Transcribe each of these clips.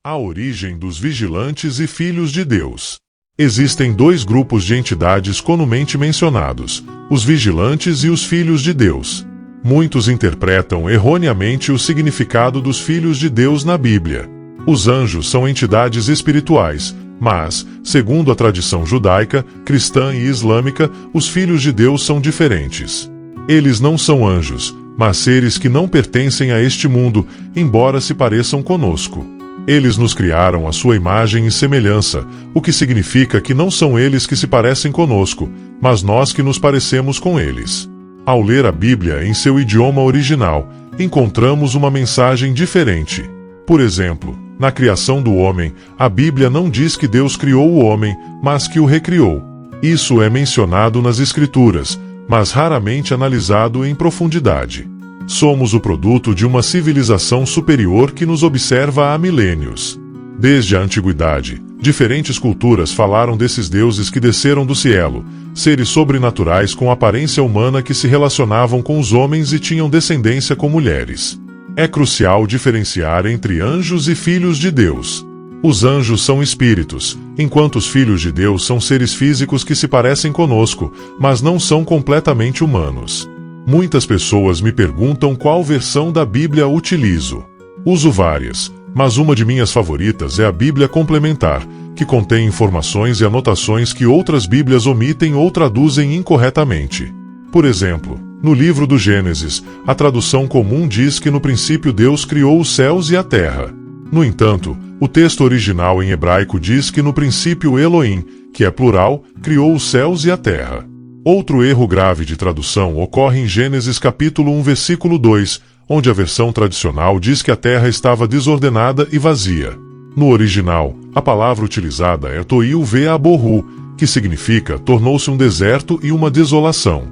A origem dos vigilantes e filhos de Deus. Existem dois grupos de entidades comumente mencionados, os vigilantes e os filhos de Deus. Muitos interpretam erroneamente o significado dos filhos de Deus na Bíblia. Os anjos são entidades espirituais, mas, segundo a tradição judaica, cristã e islâmica, os filhos de Deus são diferentes. Eles não são anjos, mas seres que não pertencem a este mundo, embora se pareçam conosco. Eles nos criaram à sua imagem e semelhança, o que significa que não são eles que se parecem conosco, mas nós que nos parecemos com eles. Ao ler a Bíblia em seu idioma original, encontramos uma mensagem diferente. Por exemplo, na criação do homem, a Bíblia não diz que Deus criou o homem, mas que o recriou. Isso é mencionado nas Escrituras, mas raramente analisado em profundidade. Somos o produto de uma civilização superior que nos observa há milênios. Desde a antiguidade, diferentes culturas falaram desses deuses que desceram do cielo, seres sobrenaturais com aparência humana que se relacionavam com os homens e tinham descendência com mulheres. É crucial diferenciar entre anjos e filhos de Deus. Os anjos são espíritos, enquanto os filhos de Deus são seres físicos que se parecem conosco, mas não são completamente humanos. Muitas pessoas me perguntam qual versão da Bíblia utilizo. Uso várias, mas uma de minhas favoritas é a Bíblia Complementar, que contém informações e anotações que outras Bíblias omitem ou traduzem incorretamente. Por exemplo, no livro do Gênesis, a tradução comum diz que no princípio Deus criou os céus e a terra. No entanto, o texto original em hebraico diz que no princípio Elohim, que é plural, criou os céus e a terra. Outro erro grave de tradução ocorre em Gênesis capítulo 1 versículo 2, onde a versão tradicional diz que a terra estava desordenada e vazia. No original, a palavra utilizada é toiu ve'aborru, que significa tornou-se um deserto e uma desolação.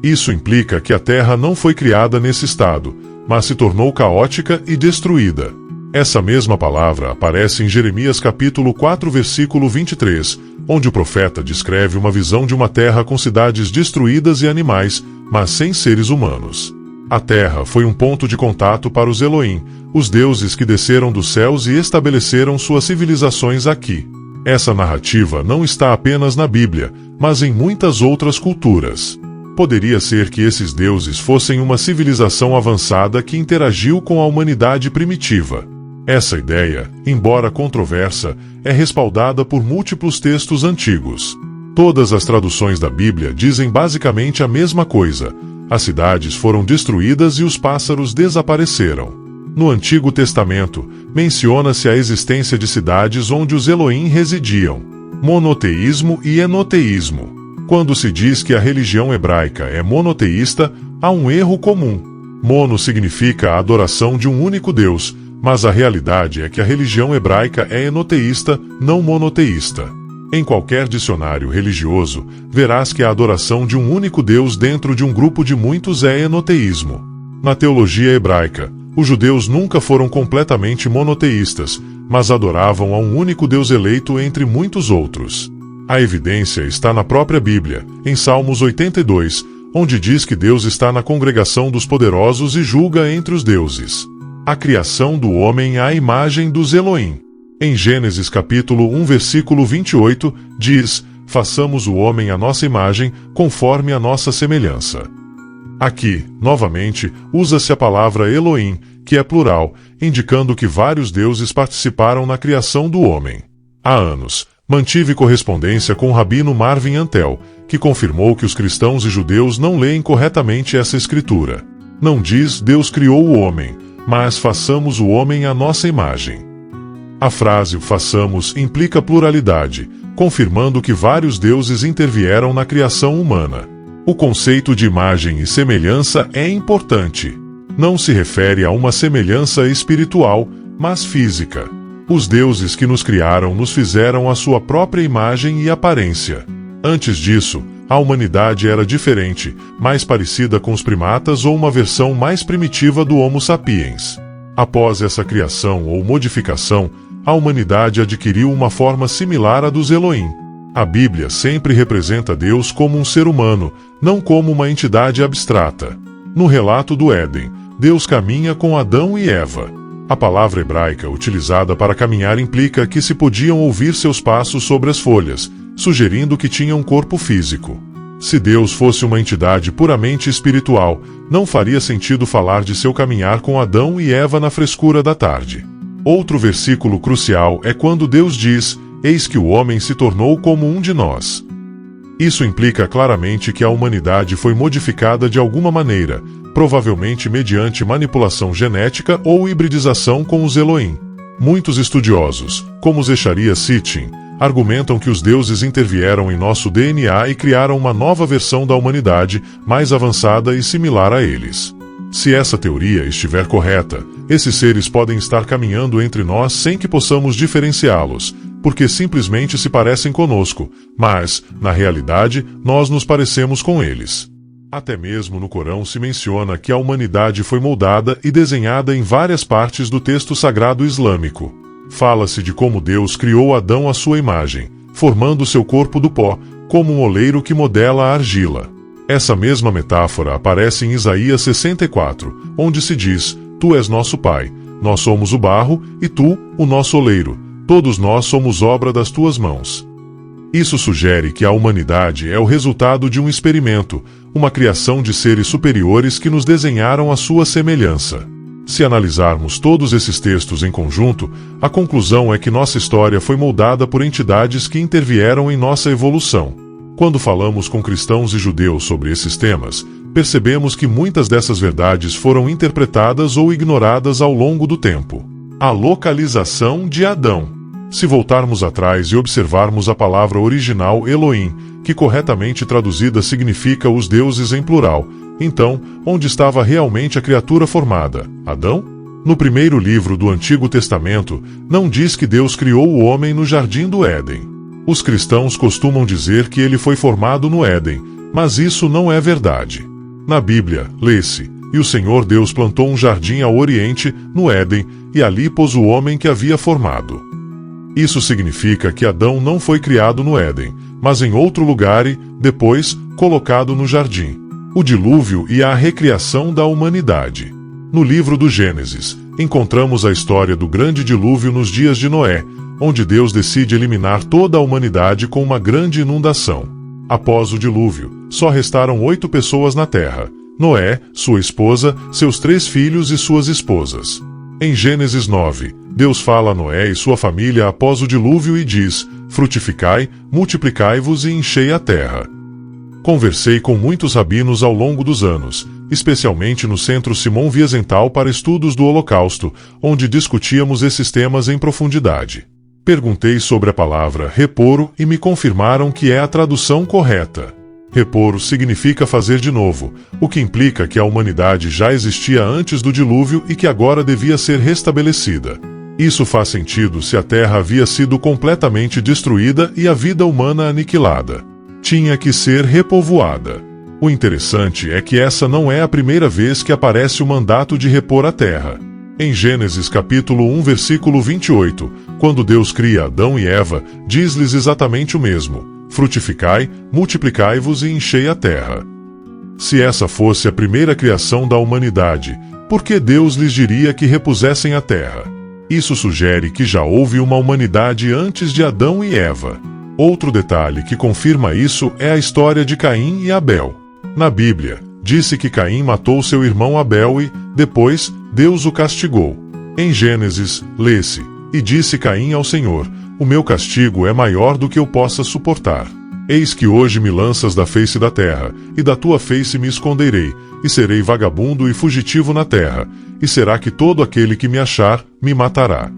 Isso implica que a terra não foi criada nesse estado, mas se tornou caótica e destruída. Essa mesma palavra aparece em Jeremias capítulo 4 versículo 23, onde o profeta descreve uma visão de uma terra com cidades destruídas e animais, mas sem seres humanos. A terra foi um ponto de contato para os Elohim, os deuses que desceram dos céus e estabeleceram suas civilizações aqui. Essa narrativa não está apenas na Bíblia, mas em muitas outras culturas. Poderia ser que esses deuses fossem uma civilização avançada que interagiu com a humanidade primitiva. Essa ideia, embora controversa, é respaldada por múltiplos textos antigos. Todas as traduções da Bíblia dizem basicamente a mesma coisa. As cidades foram destruídas e os pássaros desapareceram. No Antigo Testamento, menciona-se a existência de cidades onde os Elohim residiam. Monoteísmo e enoteísmo. Quando se diz que a religião hebraica é monoteísta, há um erro comum. Mono significa a adoração de um único Deus, mas a realidade é que a religião hebraica é enoteísta, não monoteísta. Em qualquer dicionário religioso, verás que a adoração de um único Deus dentro de um grupo de muitos é enoteísmo. Na teologia hebraica, os judeus nunca foram completamente monoteístas, mas adoravam a um único Deus eleito entre muitos outros. A evidência está na própria Bíblia, em Salmos 82, onde diz que Deus está na congregação dos poderosos e julga entre os deuses. A criação do homem à imagem dos Elohim. Em Gênesis capítulo 1 versículo 28, diz: façamos o homem à nossa imagem, conforme a nossa semelhança. Aqui, novamente, usa-se a palavra Elohim, que é plural, indicando que vários deuses participaram na criação do homem. Há anos, mantive correspondência com o rabino Marvin Antel, que confirmou que os cristãos e judeus não leem corretamente essa escritura. Não diz Deus criou o homem, mas façamos o homem à nossa imagem. A frase façamos implica pluralidade, confirmando que vários deuses intervieram na criação humana. O conceito de imagem e semelhança é importante. Não se refere a uma semelhança espiritual, mas física. Os deuses que nos criaram nos fizeram à sua própria imagem e aparência. Antes disso, a humanidade era diferente, mais parecida com os primatas ou uma versão mais primitiva do Homo sapiens. Após essa criação ou modificação, a humanidade adquiriu uma forma similar à dos Elohim. A Bíblia sempre representa Deus como um ser humano, não como uma entidade abstrata. No relato do Éden, Deus caminha com Adão e Eva. A palavra hebraica utilizada para caminhar implica que se podiam ouvir seus passos sobre as folhas, sugerindo que tinha um corpo físico. Se Deus fosse uma entidade puramente espiritual, não faria sentido falar de seu caminhar com Adão e Eva na frescura da tarde. Outro versículo crucial é quando Deus diz: "Eis que o homem se tornou como um de nós." Isso implica claramente que a humanidade foi modificada de alguma maneira, provavelmente mediante manipulação genética ou hibridização com os Elohim. Muitos estudiosos, como Zecharia Sitchin, argumentam que os deuses intervieram em nosso DNA e criaram uma nova versão da humanidade, mais avançada e similar a eles. Se essa teoria estiver correta, esses seres podem estar caminhando entre nós sem que possamos diferenciá-los, porque simplesmente se parecem conosco, mas, na realidade, nós nos parecemos com eles. Até mesmo no Corão se menciona que a humanidade foi moldada e desenhada em várias partes do texto sagrado islâmico. Fala-se de como Deus criou Adão à sua imagem, formando seu corpo do pó, como um oleiro que modela a argila. Essa mesma metáfora aparece em Isaías 64, onde se diz: "Tu és nosso pai, nós somos o barro, e tu, o nosso oleiro, todos nós somos obra das tuas mãos." Isso sugere que a humanidade é o resultado de um experimento, uma criação de seres superiores que nos desenharam à sua semelhança. Se analisarmos todos esses textos em conjunto, a conclusão é que nossa história foi moldada por entidades que intervieram em nossa evolução. Quando falamos com cristãos e judeus sobre esses temas, percebemos que muitas dessas verdades foram interpretadas ou ignoradas ao longo do tempo. A localização de Adão. Se voltarmos atrás e observarmos a palavra original Elohim, que corretamente traduzida significa os deuses em plural, então, onde estava realmente a criatura formada? Adão? No primeiro livro do Antigo Testamento, não diz que Deus criou o homem no Jardim do Éden. Os cristãos costumam dizer que ele foi formado no Éden, mas isso não é verdade. Na Bíblia, lê-se: "E o Senhor Deus plantou um jardim ao oriente, no Éden, e ali pôs o homem que havia formado." Isso significa que Adão não foi criado no Éden, mas em outro lugar e, depois, colocado no jardim. O dilúvio e a recriação da humanidade. No livro do Gênesis, encontramos a história do grande dilúvio nos dias de Noé, onde Deus decide eliminar toda a humanidade com uma grande inundação. Após o dilúvio, só restaram 8 pessoas na terra: Noé, sua esposa, seus 3 filhos e suas esposas. Em Gênesis 9, Deus fala a Noé e sua família após o dilúvio e diz: "Frutificai, multiplicai-vos e enchei a terra." Conversei com muitos rabinos ao longo dos anos, especialmente no Centro Simon Wiesenthal para Estudos do Holocausto, onde discutíamos esses temas em profundidade. Perguntei sobre a palavra reporo e me confirmaram que é a tradução correta. Repor significa fazer de novo, o que implica que a humanidade já existia antes do dilúvio e que agora devia ser restabelecida. Isso faz sentido se a Terra havia sido completamente destruída e a vida humana aniquilada. Tinha que ser repovoada. O interessante é que essa não é a primeira vez que aparece o mandato de repor a Terra. Em Gênesis capítulo 1, versículo 28, quando Deus cria Adão e Eva, diz-lhes exatamente o mesmo: "Frutificai, multiplicai-vos e enchei a terra." Se essa fosse a primeira criação da humanidade, por que Deus lhes diria que repusessem a terra? Isso sugere que já houve uma humanidade antes de Adão e Eva. Outro detalhe que confirma isso é a história de Caim e Abel. Na Bíblia, disse que Caim matou seu irmão Abel e, depois, Deus o castigou. Em Gênesis, lê-se: "E disse Caim ao Senhor: O meu castigo é maior do que eu possa suportar. Eis que hoje me lanças da face da terra, e da tua face me esconderei, e serei vagabundo e fugitivo na terra, e será que todo aquele que me achar, me matará."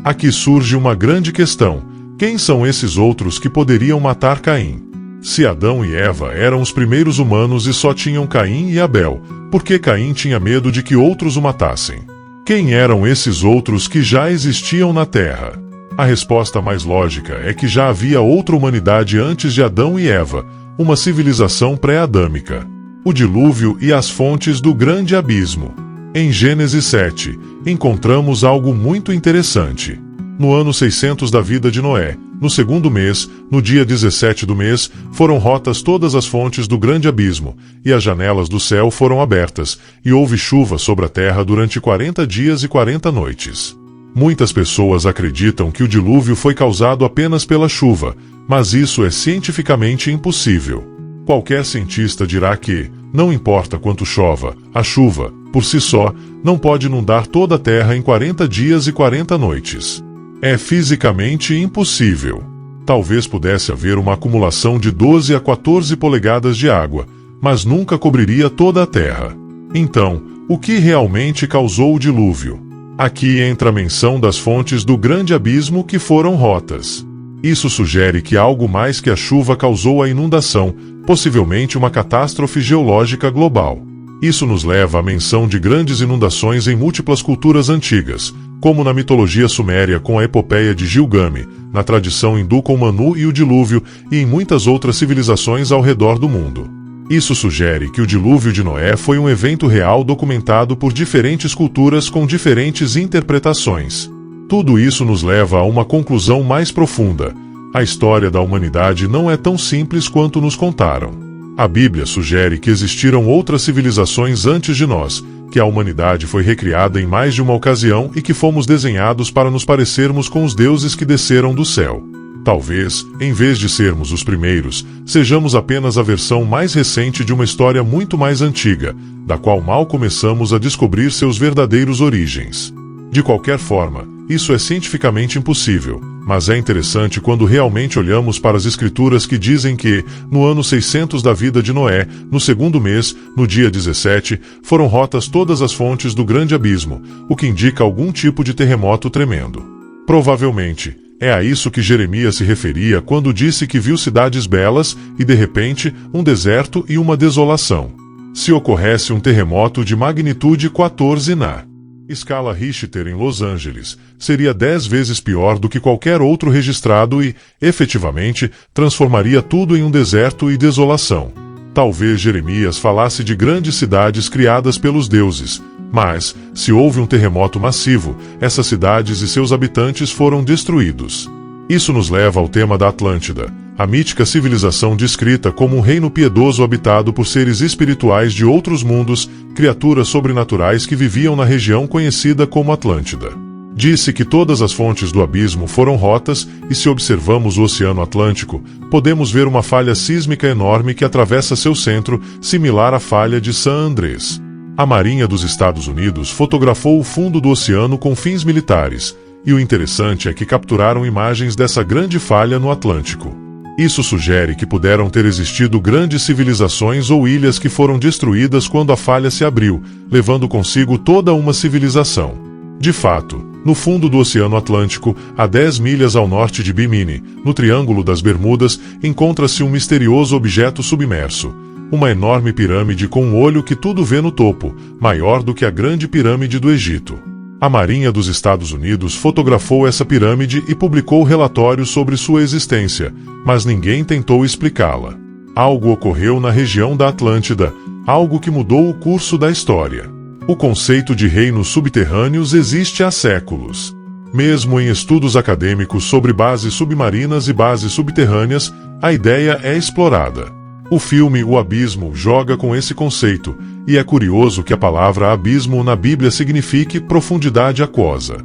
Aqui surge uma grande questão: quem são esses outros que poderiam matar Caim? Se Adão e Eva eram os primeiros humanos e só tinham Caim e Abel, por que Caim tinha medo de que outros o matassem? Quem eram esses outros que já existiam na terra? A resposta mais lógica é que já havia outra humanidade antes de Adão e Eva, uma civilização pré-adâmica. O dilúvio e as fontes do grande abismo. Em Gênesis 7, encontramos algo muito interessante. No ano 600 da vida de Noé, No segundo mês, no dia 17 do mês, foram rotas todas as fontes do grande abismo, e as janelas do céu foram abertas, e houve chuva sobre a terra durante 40 dias e 40 noites. Muitas pessoas acreditam que o dilúvio foi causado apenas pela chuva, mas isso é cientificamente impossível. Qualquer cientista dirá que, não importa quanto chova, a chuva, por si só, não pode inundar toda a terra em 40 dias e 40 noites. É fisicamente impossível. Talvez pudesse haver uma acumulação de 12 a 14 polegadas de água, mas nunca cobriria toda a terra. Então, o que realmente causou o dilúvio? Aqui entra a menção das fontes do grande abismo que foram rotas. Isso sugere que algo mais que a chuva causou a inundação, possivelmente uma catástrofe geológica global. Isso nos leva à menção de grandes inundações em múltiplas culturas antigas, como na mitologia suméria com a epopeia de Gilgamesh, na tradição hindu com Manu e o dilúvio, e em muitas outras civilizações ao redor do mundo. Isso sugere que o dilúvio de Noé foi um evento real documentado por diferentes culturas com diferentes interpretações. Tudo isso nos leva a uma conclusão mais profunda. A história da humanidade não é tão simples quanto nos contaram. A Bíblia sugere que existiram outras civilizações antes de nós, que a humanidade foi recriada em mais de uma ocasião e que fomos desenhados para nos parecermos com os deuses que desceram do céu. Talvez, em vez de sermos os primeiros, sejamos apenas a versão mais recente de uma história muito mais antiga, da qual mal começamos a descobrir seus verdadeiros origens. De qualquer forma, isso é cientificamente impossível, mas é interessante quando realmente olhamos para as escrituras que dizem que, no ano 600 da vida de Noé, no segundo mês, no dia 17, foram rotas todas as fontes do grande abismo, o que indica algum tipo de terremoto tremendo. Provavelmente, é a isso que Jeremias se referia quando disse que viu cidades belas e, de repente, um deserto e uma desolação. Se ocorresse um terremoto de magnitude 14 na escala Richter em Los Angeles, seria 10 vezes pior do que qualquer outro registrado e, efetivamente, transformaria tudo em um deserto e desolação. Talvez Jeremias falasse de grandes cidades criadas pelos deuses, mas, se houve um terremoto massivo, essas cidades e seus habitantes foram destruídos. Isso nos leva ao tema da Atlântida, a mítica civilização descrita como um reino piedoso habitado por seres espirituais de outros mundos, criaturas sobrenaturais que viviam na região conhecida como Atlântida. Disse que todas as fontes do abismo foram rotas, e se observamos o Oceano Atlântico, podemos ver uma falha sísmica enorme que atravessa seu centro, similar à falha de San Andrés. A Marinha dos Estados Unidos fotografou o fundo do oceano com fins militares, e o interessante é que capturaram imagens dessa grande falha no Atlântico. Isso sugere que puderam ter existido grandes civilizações ou ilhas que foram destruídas quando a falha se abriu, levando consigo toda uma civilização. De fato, no fundo do Oceano Atlântico, a 10 milhas ao norte de Bimini, no Triângulo das Bermudas, encontra-se um misterioso objeto submerso. Uma enorme pirâmide com um olho que tudo vê no topo, maior do que a grande pirâmide do Egito. A Marinha dos Estados Unidos fotografou essa pirâmide e publicou relatórios sobre sua existência, mas ninguém tentou explicá-la. Algo ocorreu na região da Atlântida, algo que mudou o curso da história. O conceito de reinos subterrâneos existe há séculos. Mesmo em estudos acadêmicos sobre bases submarinas e bases subterrâneas, a ideia é explorada. O filme O Abismo joga com esse conceito, e é curioso que a palavra abismo na Bíblia signifique profundidade aquosa.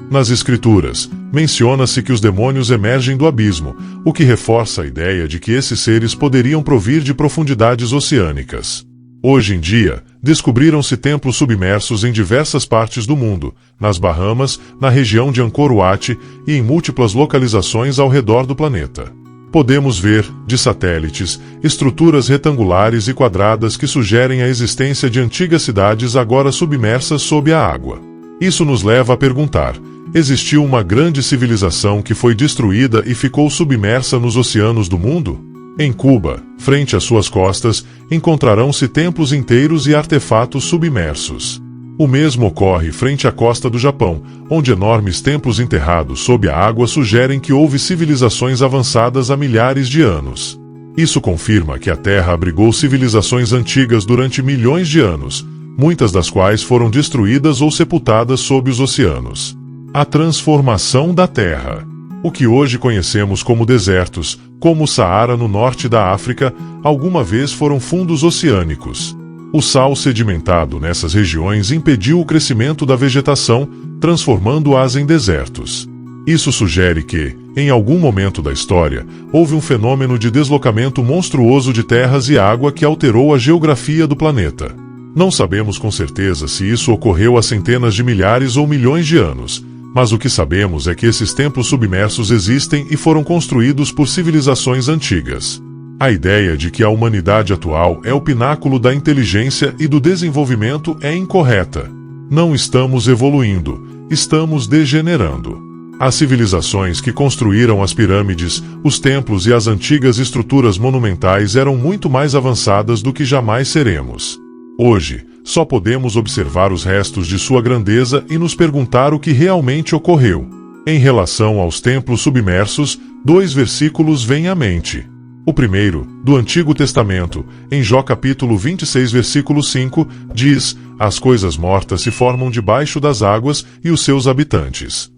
Nas Escrituras, menciona-se que os demônios emergem do abismo, o que reforça a ideia de que esses seres poderiam provir de profundidades oceânicas. Hoje em dia, descobriram-se templos submersos em diversas partes do mundo, nas Bahamas, na região de Angkor Wat e em múltiplas localizações ao redor do planeta. Podemos ver, de satélites, estruturas retangulares e quadradas que sugerem a existência de antigas cidades agora submersas sob a água. Isso nos leva a perguntar: existiu uma grande civilização que foi destruída e ficou submersa nos oceanos do mundo? Em Cuba, frente às suas costas, encontrarão-se templos inteiros e artefatos submersos. O mesmo ocorre frente à costa do Japão, onde enormes templos enterrados sob a água sugerem que houve civilizações avançadas há milhares de anos. Isso confirma que a Terra abrigou civilizações antigas durante milhões de anos, muitas das quais foram destruídas ou sepultadas sob os oceanos. A transformação da Terra. O que hoje conhecemos como desertos, como o Saara no norte da África, alguma vez foram fundos oceânicos. O sal sedimentado nessas regiões impediu o crescimento da vegetação, transformando-as em desertos. Isso sugere que, em algum momento da história, houve um fenômeno de deslocamento monstruoso de terras e água que alterou a geografia do planeta. Não sabemos com certeza se isso ocorreu há centenas de milhares ou milhões de anos, mas o que sabemos é que esses templos submersos existem e foram construídos por civilizações antigas. A ideia de que a humanidade atual é o pináculo da inteligência e do desenvolvimento é incorreta. Não estamos evoluindo, estamos degenerando. As civilizações que construíram as pirâmides, os templos e as antigas estruturas monumentais eram muito mais avançadas do que jamais seremos. Hoje, só podemos observar os restos de sua grandeza e nos perguntar o que realmente ocorreu. Em relação aos templos submersos, 2 versículos vêm à mente. O primeiro, do Antigo Testamento, em Jó capítulo 26 versículo 5, diz: "As coisas mortas se formam debaixo das águas e os seus habitantes."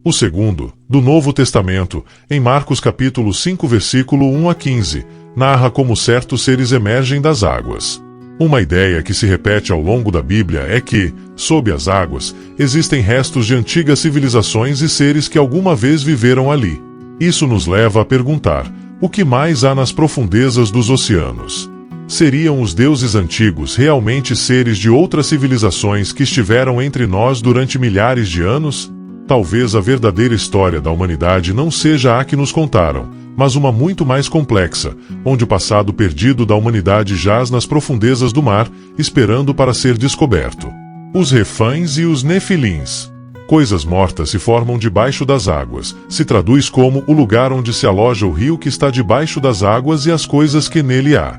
O segundo, do Novo Testamento, em Marcos capítulo 5 versículo 1 a 15, narra como certos seres emergem das águas. Uma ideia que se repete ao longo da Bíblia é que, sob as águas, existem restos de antigas civilizações e seres que alguma vez viveram ali. Isso nos leva a perguntar: o que mais há nas profundezas dos oceanos? Seriam os deuses antigos realmente seres de outras civilizações que estiveram entre nós durante milhares de anos? Talvez a verdadeira história da humanidade não seja a que nos contaram, mas uma muito mais complexa, onde o passado perdido da humanidade jaz nas profundezas do mar, esperando para ser descoberto. Os Refães e os Nefilins. Coisas mortas se formam debaixo das águas, se traduz como o lugar onde se aloja o rio que está debaixo das águas e as coisas que nele há.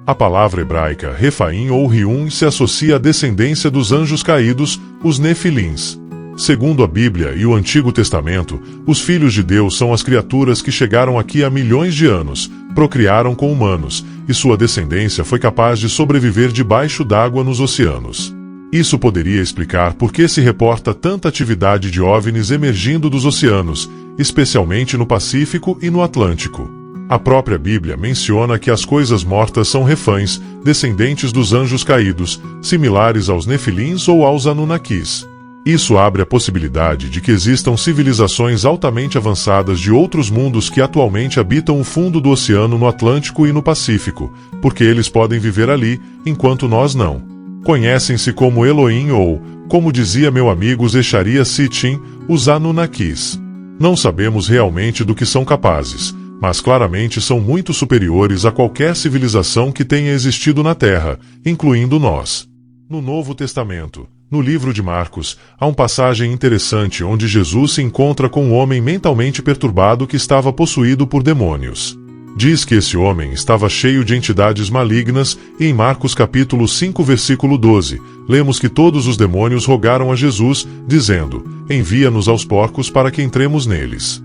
A palavra hebraica Refaim ou Rium se associa à descendência dos anjos caídos, os Nefilins. Segundo a Bíblia e o Antigo Testamento, os filhos de Deus são as criaturas que chegaram aqui há milhões de anos, procriaram com humanos, e sua descendência foi capaz de sobreviver debaixo d'água nos oceanos. Isso poderia explicar por que se reporta tanta atividade de OVNIs emergindo dos oceanos, especialmente no Pacífico e no Atlântico. A própria Bíblia menciona que as coisas mortas são refães, descendentes dos anjos caídos, similares aos Nefilins ou aos Anunnakis. Isso abre a possibilidade de que existam civilizações altamente avançadas de outros mundos que atualmente habitam o fundo do oceano no Atlântico e no Pacífico, porque eles podem viver ali, enquanto nós não. Conhecem-se como Elohim ou, como dizia meu amigo Zecharia Sitchin, os Anunnakis. Não sabemos realmente do que são capazes, mas claramente são muito superiores a qualquer civilização que tenha existido na Terra, incluindo nós. No Novo Testamento, no livro de Marcos, há uma passagem interessante onde Jesus se encontra com um homem mentalmente perturbado que estava possuído por demônios. Diz que esse homem estava cheio de entidades malignas e em Marcos capítulo 5 versículo 12, lemos que todos os demônios rogaram a Jesus, dizendo: "Envia-nos aos porcos para que entremos neles."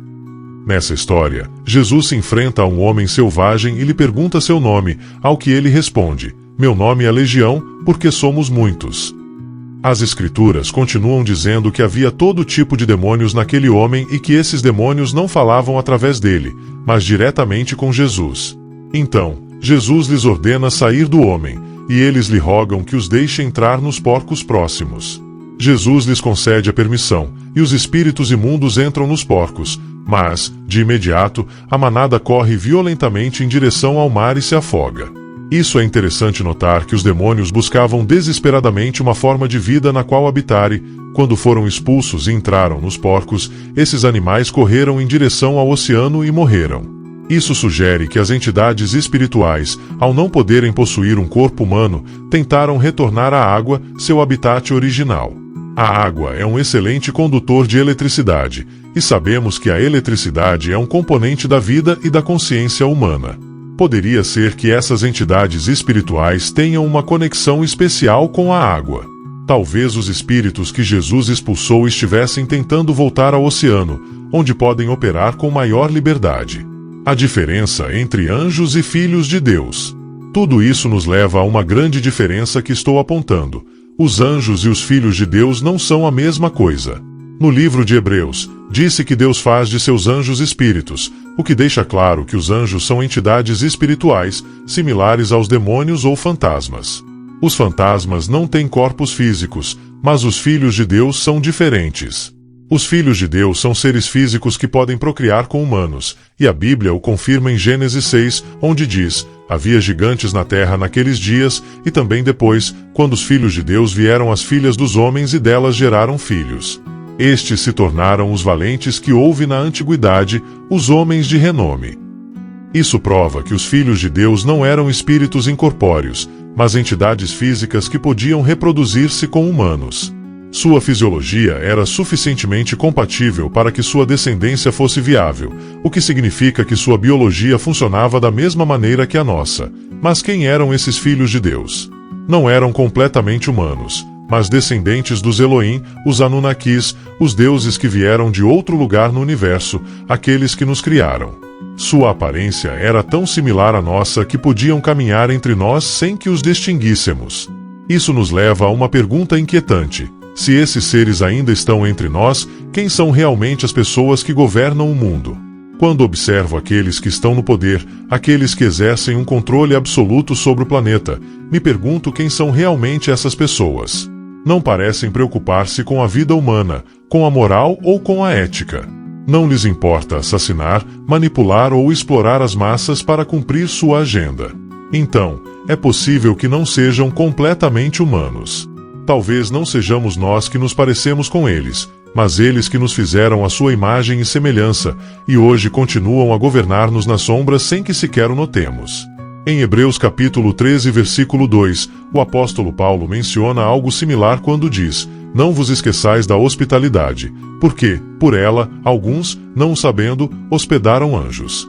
Nessa história, Jesus se enfrenta a um homem selvagem e lhe pergunta seu nome, ao que ele responde: "Meu nome é Legião, porque somos muitos." As Escrituras continuam dizendo que havia todo tipo de demônios naquele homem e que esses demônios não falavam através dele, mas diretamente com Jesus. Então, Jesus lhes ordena sair do homem, e eles lhe rogam que os deixe entrar nos porcos próximos. Jesus lhes concede a permissão, e os espíritos imundos entram nos porcos, mas, de imediato, a manada corre violentamente em direção ao mar e se afoga. Isso é interessante notar que os demônios buscavam desesperadamente uma forma de vida na qual habitarem. Quando foram expulsos e entraram nos porcos, esses animais correram em direção ao oceano e morreram. Isso sugere que as entidades espirituais, ao não poderem possuir um corpo humano, tentaram retornar à água, seu habitat original. A água é um excelente condutor de eletricidade, e sabemos que a eletricidade é um componente da vida e da consciência humana. Poderia ser que essas entidades espirituais tenham uma conexão especial com a água. Talvez os espíritos que Jesus expulsou estivessem tentando voltar ao oceano, onde podem operar com maior liberdade. A diferença entre anjos e filhos de Deus. Tudo isso nos leva a uma grande diferença que estou apontando. Os anjos e os filhos de Deus não são a mesma coisa. No livro de Hebreus, disse que Deus faz de seus anjos espíritos, o que deixa claro que os anjos são entidades espirituais, similares aos demônios ou fantasmas. Os fantasmas não têm corpos físicos, mas os filhos de Deus são diferentes. Os filhos de Deus são seres físicos que podem procriar com humanos, e a Bíblia o confirma em Gênesis 6, onde diz: havia gigantes na terra naqueles dias, e também depois, quando os filhos de Deus vieram às filhas dos homens e delas geraram filhos. Estes se tornaram os valentes que houve na antiguidade, os homens de renome. Isso prova que os filhos de Deus não eram espíritos incorpóreos, mas entidades físicas que podiam reproduzir-se com humanos. Sua fisiologia era suficientemente compatível para que sua descendência fosse viável, o que significa que sua biologia funcionava da mesma maneira que a nossa. Mas quem eram esses filhos de Deus? Não eram completamente humanos, mas descendentes dos Elohim, os Anunnakis, os deuses que vieram de outro lugar no universo, aqueles que nos criaram. Sua aparência era tão similar à nossa que podiam caminhar entre nós sem que os distinguíssemos. Isso nos leva a uma pergunta inquietante. Se esses seres ainda estão entre nós, quem são realmente as pessoas que governam o mundo? Quando observo aqueles que estão no poder, aqueles que exercem um controle absoluto sobre o planeta, me pergunto quem são realmente essas pessoas. Não parecem preocupar-se com a vida humana, com a moral ou com a ética. Não lhes importa assassinar, manipular ou explorar as massas para cumprir sua agenda. Então, é possível que não sejam completamente humanos. Talvez não sejamos nós que nos parecemos com eles, mas eles que nos fizeram a sua imagem e semelhança, e hoje continuam a governar-nos nas sombras sem que sequer o notemos. Em Hebreus capítulo 13, versículo 2, o apóstolo Paulo menciona algo similar quando diz: não vos esqueçais da hospitalidade, porque, por ela, alguns, não sabendo, hospedaram anjos.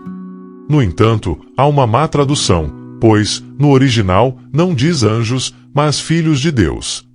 No entanto, há uma má tradução, pois, no original, não diz anjos, mas filhos de Deus.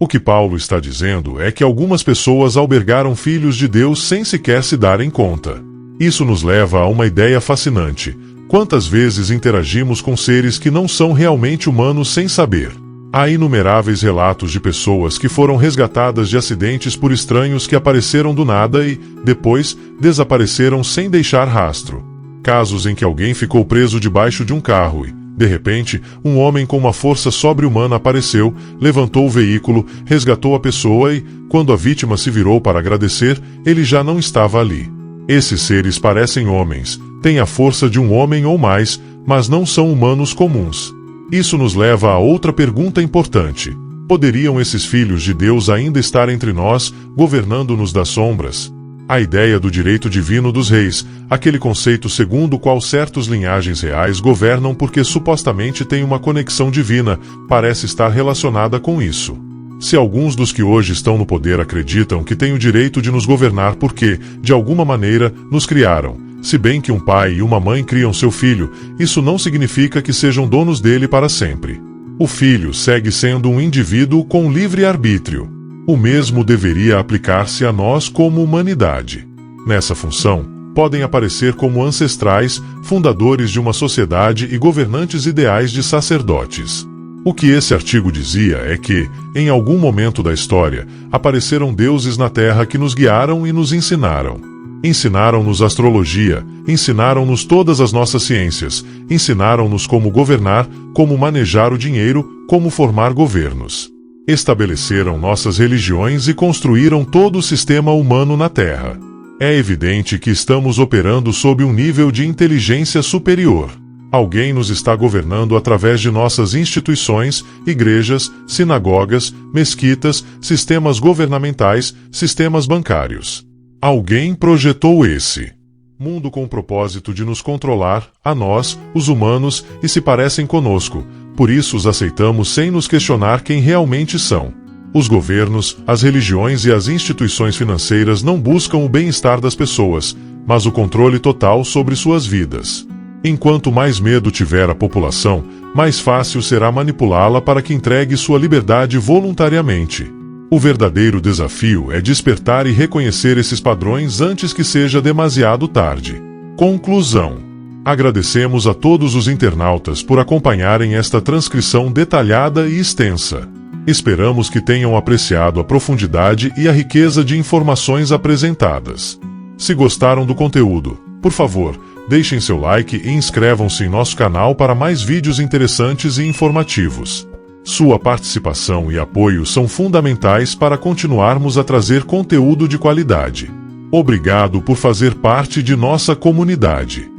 O que Paulo está dizendo é que algumas pessoas albergaram filhos de Deus sem sequer se darem conta. Isso nos leva a uma ideia fascinante. Quantas vezes interagimos com seres que não são realmente humanos sem saber? Há inumeráveis relatos de pessoas que foram resgatadas de acidentes por estranhos que apareceram do nada e, depois, desapareceram sem deixar rastro. Casos em que alguém ficou preso debaixo de um carro e, de repente, um homem com uma força sobre-humana apareceu, levantou o veículo, resgatou a pessoa e, quando a vítima se virou para agradecer, ele já não estava ali. Esses seres parecem homens, têm a força de um homem ou mais, mas não são humanos comuns. Isso nos leva a outra pergunta importante. Poderiam esses filhos de Deus ainda estar entre nós, governando-nos das sombras? A ideia do direito divino dos reis, aquele conceito segundo o qual certas linhagens reais governam porque supostamente têm uma conexão divina, parece estar relacionada com isso. Se alguns dos que hoje estão no poder acreditam que têm o direito de nos governar porque, de alguma maneira, nos criaram, se bem que um pai e uma mãe criam seu filho, isso não significa que sejam donos dele para sempre. O filho segue sendo um indivíduo com livre arbítrio. O mesmo deveria aplicar-se a nós como humanidade. Nessa função, podem aparecer como ancestrais, fundadores de uma sociedade e governantes ideais de sacerdotes. O que esse artigo dizia é que, em algum momento da história, apareceram deuses na Terra que nos guiaram e nos ensinaram. Ensinaram-nos astrologia, ensinaram-nos todas as nossas ciências, ensinaram-nos como governar, como manejar o dinheiro, como formar governos. Estabeleceram nossas religiões e construíram todo o sistema humano na Terra. É evidente que estamos operando sob um nível de inteligência superior. Alguém nos está governando através de nossas instituições, igrejas, sinagogas, mesquitas, sistemas governamentais, sistemas bancários. Alguém projetou esse mundo com o propósito de nos controlar, a nós, os humanos, e se parecem conosco. Por isso os aceitamos sem nos questionar quem realmente são. Os governos, as religiões e as instituições financeiras não buscam o bem-estar das pessoas, mas o controle total sobre suas vidas. Enquanto mais medo tiver a população, mais fácil será manipulá-la para que entregue sua liberdade voluntariamente. O verdadeiro desafio é despertar e reconhecer esses padrões antes que seja demasiado tarde. Conclusão. Agradecemos a todos os internautas por acompanharem esta transcrição detalhada e extensa. Esperamos que tenham apreciado a profundidade e a riqueza de informações apresentadas. Se gostaram do conteúdo, por favor, deixem seu like e inscrevam-se em nosso canal para mais vídeos interessantes e informativos. Sua participação e apoio são fundamentais para continuarmos a trazer conteúdo de qualidade. Obrigado por fazer parte de nossa comunidade.